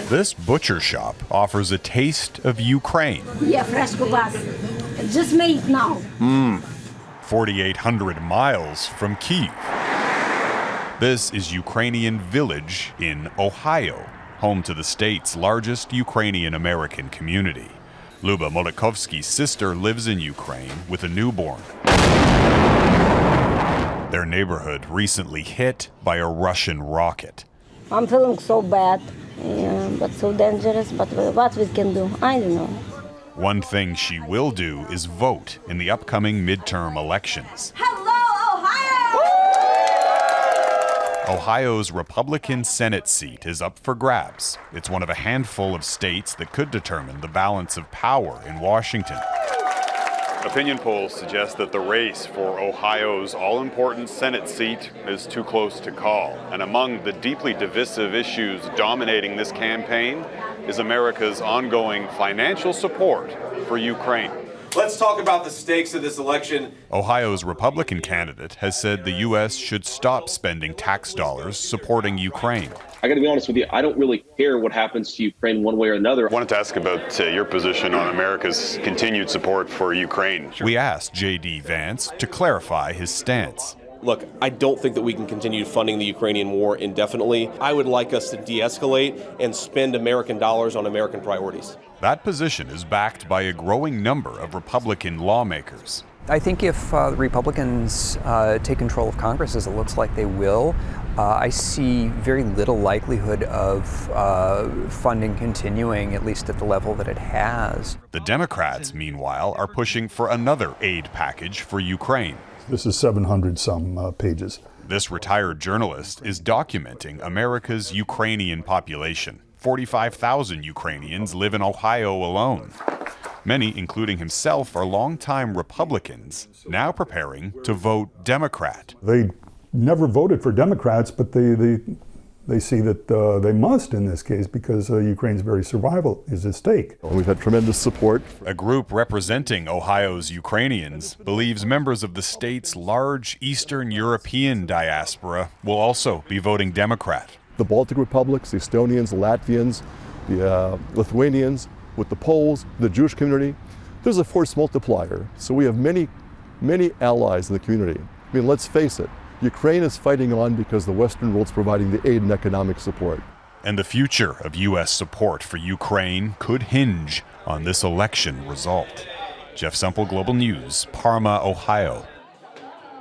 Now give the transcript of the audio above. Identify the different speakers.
Speaker 1: This butcher shop offers a taste of Ukraine.
Speaker 2: Yeah, fresh kobas. Just made now.
Speaker 1: 4,800 miles from Kyiv. This is Ukrainian Village in Ohio, home to the state's largest Ukrainian-American community. Luba Molikovsky's sister lives in Ukraine with a newborn. Their neighborhood recently hit by a Russian rocket.
Speaker 2: I'm feeling so bad, but so dangerous, but what we can do, I don't know.
Speaker 1: One thing she will do is vote in the upcoming midterm elections.
Speaker 2: Hello, Ohio!
Speaker 1: Ohio's Republican Senate seat is up for grabs. It's one of a handful of states that could determine the balance of power in Washington. Opinion polls suggest that the race for Ohio's all-important Senate seat is too close to call. And among the deeply divisive issues dominating this campaign is America's ongoing financial support for Ukraine.
Speaker 3: Let's talk about the stakes of this election.
Speaker 1: Ohio's Republican candidate has said the U.S. should stop spending tax dollars supporting Ukraine.
Speaker 4: I got to be honest with you, I don't really care what happens to Ukraine one way or another.
Speaker 1: I wanted to ask about your position on America's continued support for Ukraine. We asked J.D. Vance to clarify his stance.
Speaker 5: Look, I don't think that we can continue funding the Ukrainian war indefinitely. I would like us to de-escalate and spend American dollars on American priorities.
Speaker 1: That position is backed by a growing number of Republican lawmakers.
Speaker 6: I think if the Republicans take control of Congress, as it looks like they will, I see very little likelihood of funding continuing, at least at the level that it has.
Speaker 1: The Democrats, meanwhile, are pushing for another aid package for Ukraine.
Speaker 7: This is 700-some pages.
Speaker 1: This retired journalist is documenting America's Ukrainian population. 45,000 Ukrainians live in Ohio alone. Many, including himself, are longtime Republicans, now preparing to vote Democrat.
Speaker 7: They never voted for Democrats, but they see that they must in this case because Ukraine's very survival is at stake.
Speaker 8: We've had tremendous support.
Speaker 1: A group representing Ohio's Ukrainians believes members of the state's large Eastern European diaspora will also be voting Democrat.
Speaker 8: The Baltic republics, the Estonians, the Latvians, the Lithuanians, with the Poles, the Jewish community, there's a force multiplier. So we have many, many allies in the community. I mean, let's face it, Ukraine is fighting on because the Western world's providing the aid and economic support.
Speaker 1: And the future of U.S. support for Ukraine could hinge on this election result. Jeff Semple, Global News, Parma, Ohio.